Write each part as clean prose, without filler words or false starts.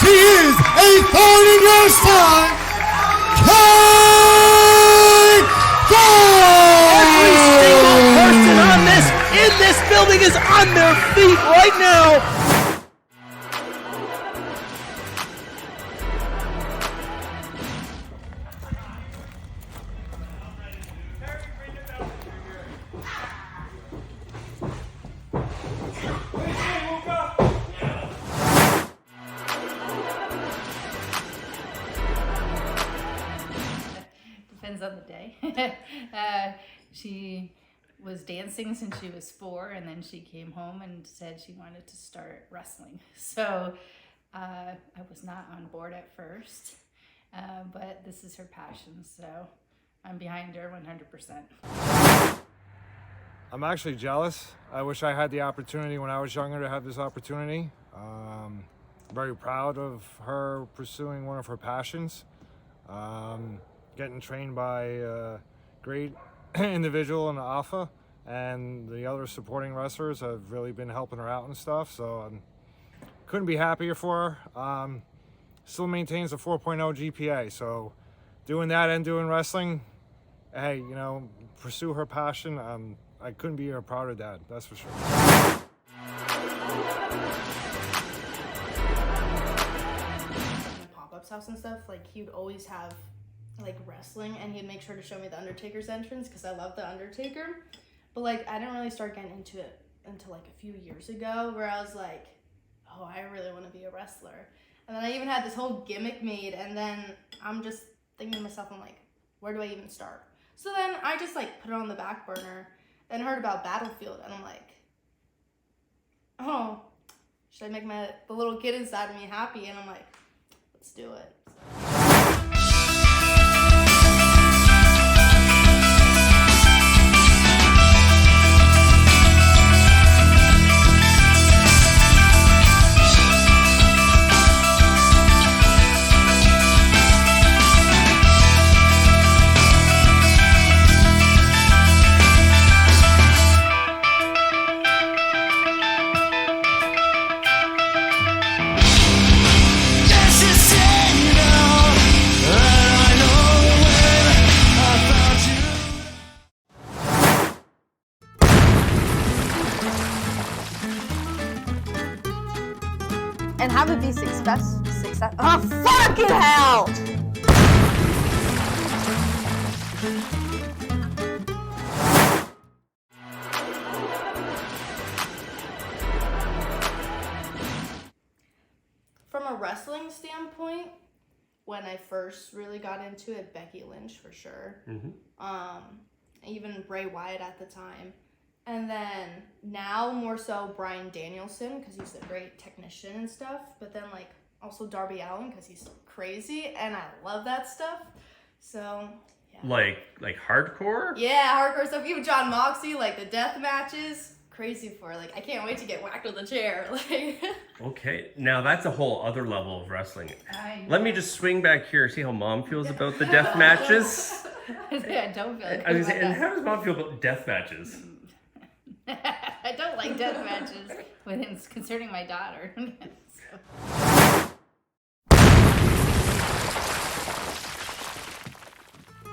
He is a thorn in your side. Every single person in this building is on their feet right now. Depends on the day. She was dancing since she was 4, and then she came home and said she wanted to start wrestling. So I was not on board at first, but this is her passion, so I'm behind her 100%. I'm actually jealous. I wish I had the opportunity when I was younger to have this opportunity. I'm very proud of her pursuing one of her passions. Getting trained by a great individual in Alpha, and the other supporting wrestlers have really been helping her out and stuff, so I couldn't be happier for her. Still maintains a 4.0 GPA, so doing that and doing wrestling, hey, you know, pursue her passion. I couldn't be a prouder dad, that's for sure. Pop-Up's house and stuff, like he would always have like wrestling, and he'd make sure to show me the Undertaker's entrance because I love the Undertaker. But like I didn't really start getting into it until like a few years ago, where I was like, oh, I really want to be a wrestler. And then I even had this whole gimmick made, and then I'm just thinking to myself, I'm like, where do I even start? So then I just like put it on the back burner, then heard about Battlefield, and I'm like, oh, should I make the little kid inside of me happy? And I'm like, let's do it. And have it be success. Oh, fucking hell! From a wrestling standpoint, when I first really got into it, Becky Lynch for sure. Even Bray Wyatt at the time. And then now more so Bryan Danielson because he's a great technician and stuff. But then like also Darby Allin because he's crazy and I love that stuff. So yeah. Like hardcore? Yeah, hardcore stuff. Even John Moxley, like the death matches. Crazy for like I can't wait to get whacked with a chair. Like Okay, now that's a whole other level of wrestling. Let me just swing back here, see how Mom feels about the death matches. Yeah, I don't feel good I was about and that. how does Mom feel about death matches? I don't like death matches concerning my daughter. So.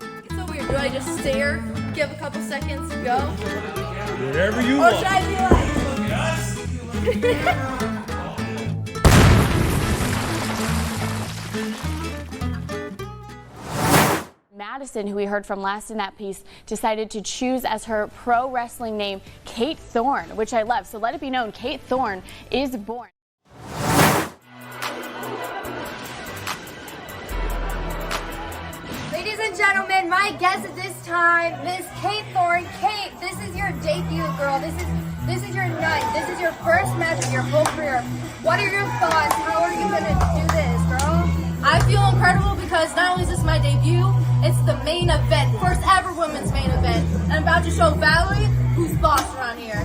It's so weird. Do I just stare, give a couple seconds, go? Whatever you Or want. should I be like... Madison, who we heard from last in that piece, decided to choose as her pro wrestling name Kate Thorn, which I love. So let it be known, Kate Thorn is born. Ladies and gentlemen, my guest at this time, Miss Kate Thorn. Kate, this is your debut, girl. This is your night. This is your first match of your whole career. What are your thoughts? How are you gonna do this, girl? I feel incredible because not only is this my debut, it's the main event, first ever women's main event. And I'm about to show Valerie who's boss around here.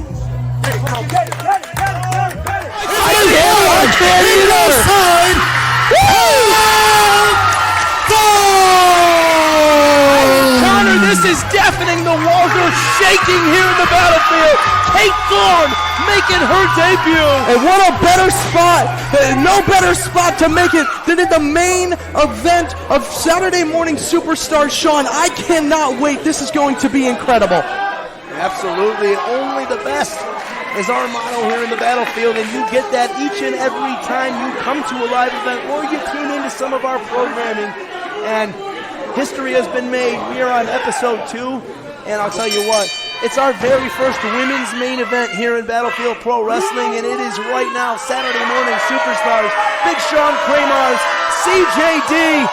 Connor, this is deafening. The walls are shaking here in the battlefield. Kate Thorn making her debut. And what a better spot, no better spot to make it than in the main event of Saturday Morning Superstars. Sean, I cannot wait. This is going to be incredible. Absolutely. Only the best is our motto here in the battlefield, and you get that each and every time you come to a live event or you tune into some of our programming. And history has been made. We are on episode 2, and I'll tell you what, it's our very first women's main event here in Battlefield Pro Wrestling, and it is right now Saturday Morning Superstars, Big Sean Kramer's CJD.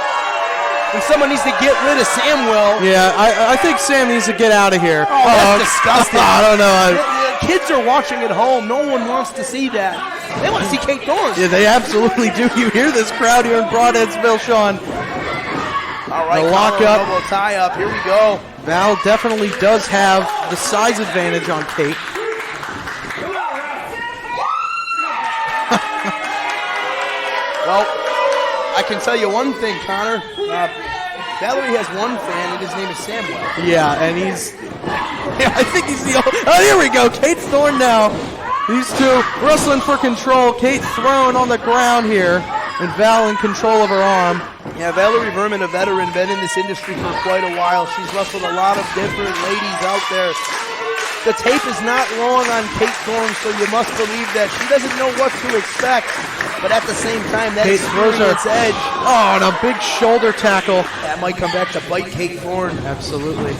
And someone needs to get rid of Samwell. Yeah, I think Sam needs to get out of here. Oh, that's disgusting. I don't know. Kids are watching at home. No one wants to see that. They want to see Kate Thorn. Yeah, they absolutely do. You hear this crowd here in Broadheadsville, Sean. All right, the lock up. Elbow tie up. Here we go. Val definitely does have the size advantage on Kate. Well, I can tell you one thing, Connor. Valerie has one fan, and his name is Samwell. Yeah, and he's... Yeah, I think he's the... Oh, here we go. Kate Thorn now. These two wrestling for control. Kate thrown on the ground here, and Val in control of her arm. Yeah, Valerie Vermin, a veteran, been in this industry for quite a while. She's wrestled a lot of different ladies out there. The tape is not long on Kate Thorn, so you must believe that she doesn't know what to expect. But at the same time, that Kate throws her edge. Oh, and a big shoulder tackle. That might come back to bite Kate Thorn. Absolutely.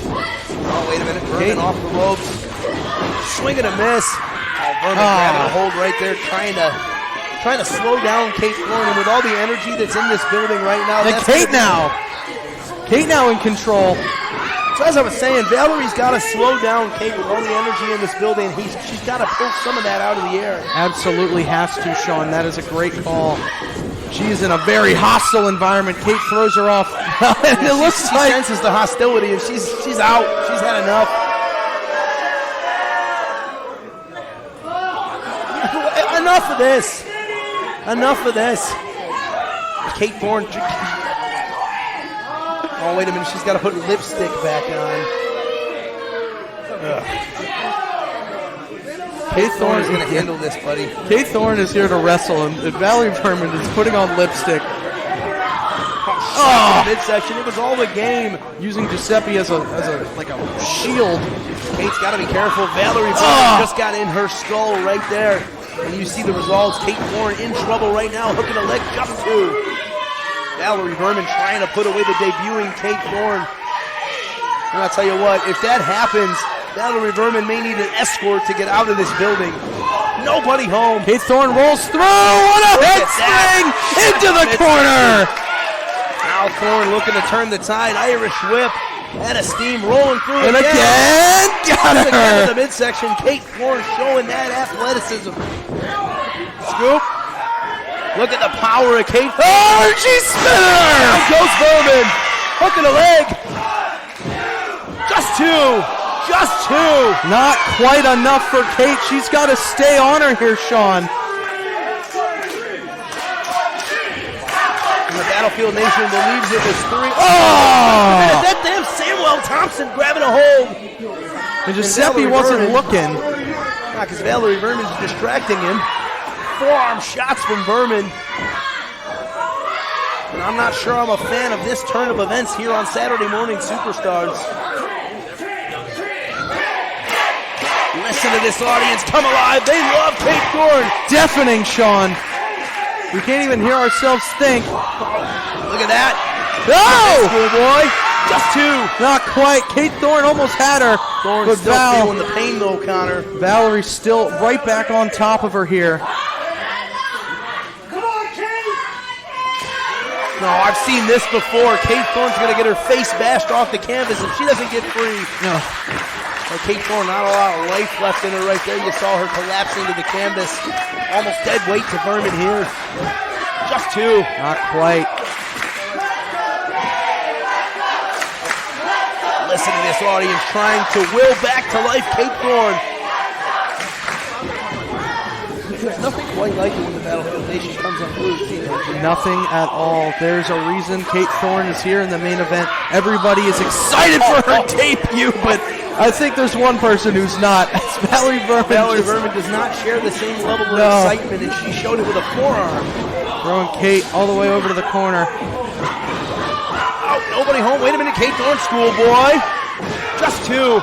Oh, wait a minute. Vermin off the ropes. Swing and a miss. Oh, Vermin grabbing a hold right there, trying to slow down Kate Thorn. And with all the energy that's in this building right now. And Kate now. Kate now in control. So as I was saying, Valerie's got to slow down Kate with all the energy in this building. She's got to pull some of that out of the air. Absolutely has to, Sean. That is a great call. She's in a very hostile environment. Kate throws her off. And it looks like... She senses the hostility, and she's out. She's had enough. Enough of this. Enough of this. Kate Thorn... Oh, wait a minute. She's got to put lipstick back on. Kate Thorn is going to handle this, buddy. Kate Thorn is here to wrestle, and Valerie Vermin is putting on lipstick. Oh, midsection. It was all the game. Using Giuseppe as a shield. Kate's got to be careful. Valerie Vermin just got in her skull right there. And you see the results. Kate Thorn in trouble right now, hooking a leg just two. Valerie Vermin trying to put away the debuting Kate Thorn. And I'll tell you what, if that happens, Valerie Vermin may need an escort to get out of this building. Nobody home. Kate Thorn rolls through. What a head spring into the corner. Now Thorn looking to turn the tide. Irish whip. And a steam rolling through. And again got her. Again to the midsection. Kate Thorn showing that athleticism. Scoop. Look at the power of Kate. Oh, she's spinning! Down goes Vermin. Hooking a leg. Just two. Just two. Not quite enough for Kate. She's got to stay on her here, Sean. And the Battlefield Nation believes it was three. Oh! That damn Samwell Thompson grabbing a hold. And Giuseppe wasn't looking. Because Valerie Vermin's distracting him. Forearm shots from Vermin. And I'm not sure I'm a fan of this turn of events here on Saturday Morning Superstars. Listen to this audience come alive. They love Kate Thorn. Deafening, Sean. We can't even hear ourselves think. Look at that. No! Schoolboy. Just two. Not quite. Kate Thorn almost had her. Thorn's still feeling the pain though, Connor. Valerie's still right back on top of her here. No, I've seen this before. Kate Thorn's going to get her face bashed off the canvas if she doesn't get free. No. But Kate Thorn, not a lot of life left in her right there. You saw her collapsing to the canvas. Almost dead weight to Vermin here. Just two. Not quite. Listen to this audience trying to will back to life Kate Thorn. There's nothing quite like it when the Battlefield Nation comes unglued. Nothing at all. There's a reason Kate Thorn is here in the main event. Everybody is excited for her debut, but I think there's one person who's not. It's Valerie Verman. Valerie Verman does not share the same level of excitement, and she showed it with a forearm. Throwing Kate all the way over to the corner. Oh, nobody home. Wait a minute, Kate Thorn, schoolboy. Just two.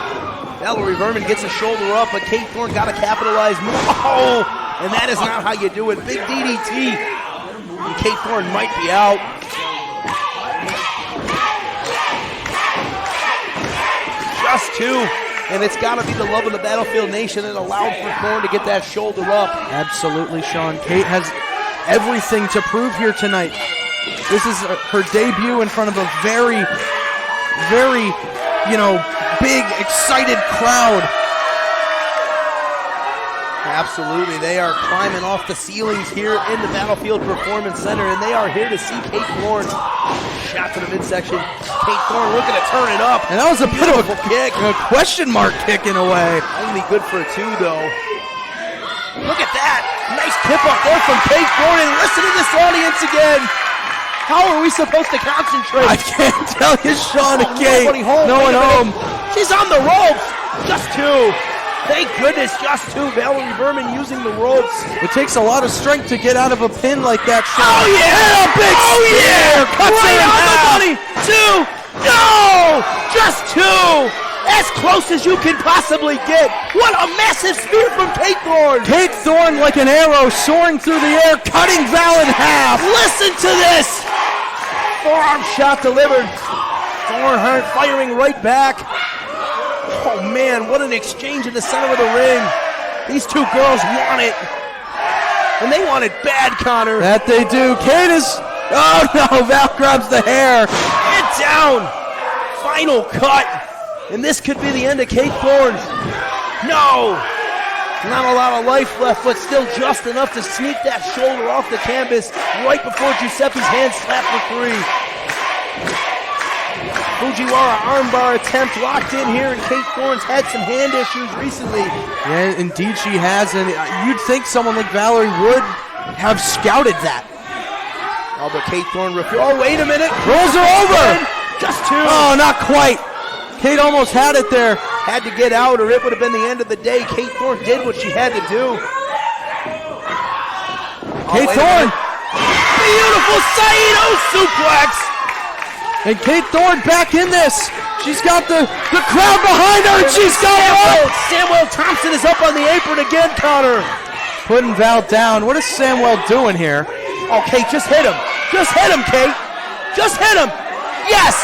Valerie Verman gets a shoulder up, but Kate Thorn got to capitalize. Oh, and that is not how you do it. Big DDT. And Kate Thorn might be out. Just two, and it's got to be the love of the Battlefield Nation that allowed for Thorn to get that shoulder up. Absolutely, Sean. Kate has everything to prove here tonight. This is her debut in front of a very, very, big, excited crowd. Absolutely, they are climbing off the ceilings here in the Battlefield Performance Center, and they are here to see Kate Thorn. Shot to the midsection. Kate Thorn looking to turn it up. And that was a bit of a kick. A question mark kick in a way. Only good for two, though. Look at that. Nice tip up there from Kate Thorn, and listen to this audience again. How are we supposed to concentrate? I can't tell you, Sean and Kate. Home. No one home. She's on the ropes. Just two. Thank goodness, just two. Valerie Verman using the ropes. It takes a lot of strength to get out of a pin like that, Sean. Oh, yeah! A big yeah! Cuts right her in on the half. money! Two! No! Just two! As close as you can possibly get. What a massive spear from Kate Thorn! Kate Thorn like an arrow soaring through the air, cutting Val in half. Listen to this! Forearm shot delivered. Thorn firing right back. Oh man, what an exchange in the center of the ring. These two girls want it. And they want it bad, Connor. That they do. Kate is... Oh no, Val grabs the hair. And down. Final cut. And this could be the end of Kate Thorn. No. Not a lot of life left, but still just enough to sneak that shoulder off the canvas right before Giuseppe's hand slapped for three. Fujiwara armbar attempt locked in here, and Kate Thorn's had some hand issues recently. Yeah, indeed she has, and you'd think someone like Valerie would have scouted that. Oh, but Kate Thorn oh, wait a minute. Rolls her over. Just two. Oh, not quite. Kate almost had it there. Had to get out, or it would have been the end of the day. Kate Thorn did what she had to do. Kate Thorn. Beautiful Saito suplex. And Kate Thorn back in this. She's got the crowd behind her, and she's got it. Samuel Thompson is up on the apron again, Connor. Putting Val down. What is Samuel doing here? Oh, Kate, just hit him. Just hit him, Kate. Just hit him. Yes.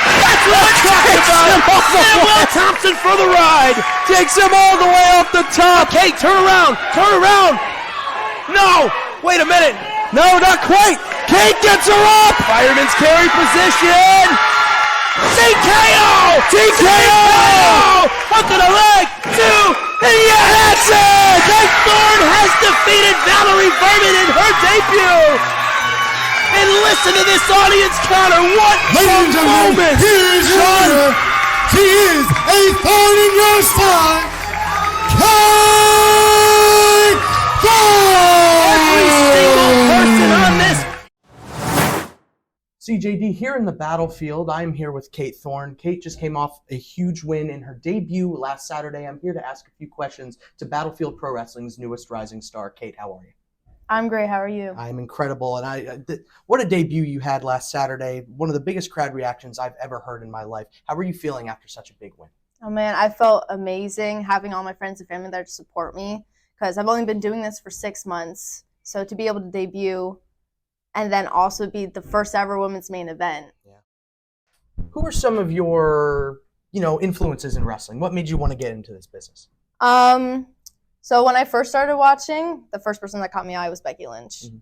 That's what I'm talking about. Samuel Thompson for the ride. Takes him all the way off the top. Kate, turn around. Turn around. No. Wait a minute. No, not quite. Kate gets her up. Fireman's carry position. TKO. TKO. Hook to the leg. Two. And yes. That's it. Kate Thorn has defeated Valerie Verman in her debut. And listen to this audience, Connor. What Ladies and a gentlemen, moment. here is your winner. He is a thorn in your side. Kate Thorn! Every single person on this. CJD here in the Battlefield. I'm here with Kate Thorn. Kate just came off a huge win in her debut last Saturday. I'm here to ask a few questions to Battlefield Pro Wrestling's newest rising star. Kate, how are you? I'm great. How are you? I'm incredible, and what a debut you had last Saturday. One of the biggest crowd reactions I've ever heard in my life. How are you feeling after such a big win? Oh man, I felt amazing having all my friends and family there to support me because I've only been doing this for 6 months. So to be able to debut and then also be the first ever women's main event. Yeah. Who are some of your, influences in wrestling? What made you want to get into this business? So when I first started watching, the first person that caught my eye was Becky Lynch. Mm-hmm.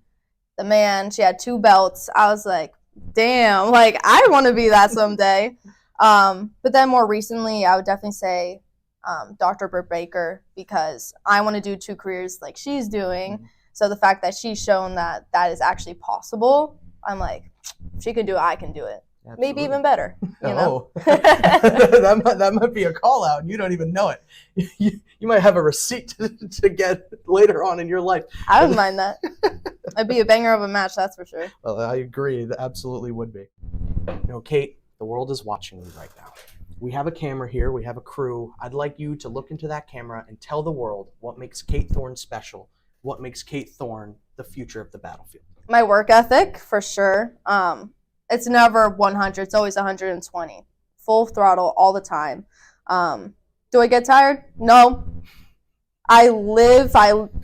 The man, she had 2 belts. I was like, damn, like I want to be that someday. But then more recently, I would definitely say Dr. Britt Baker because I want to do 2 careers like she's doing. Mm-hmm. So the fact that she's shown that that is actually possible, I'm like, if she can do it, I can do it. Absolutely. Maybe even better. You know? that might be a call out. You don't even know it. You might have a receipt to get later on in your life. I wouldn't mind that. It'd be a banger of a match, that's for sure. Well, I agree. That absolutely would be. Kate, the world is watching you right now. we have a camera here, we have a crew. I'd like you to look into that camera and tell the world what makes Kate Thorn special, what makes Kate Thorn the future of the battlefield. My work ethic, for sure. It's never 100, it's always 120. Full throttle all the time. Do I get tired? No. I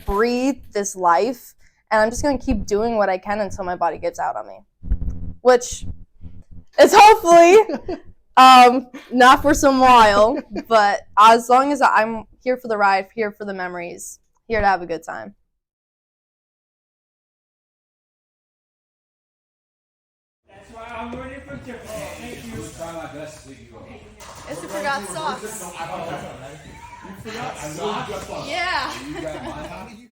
breathe this life, and I'm just going to keep doing what I can until my body gives out on me. Which is hopefully not for some while, but as long as I'm here for the ride, here for the memories, here to have a good time. That's why I'm ready for Tiffany. Thank you. Try my best to see you. I forgot socks. You forgot socks? Yeah. You got my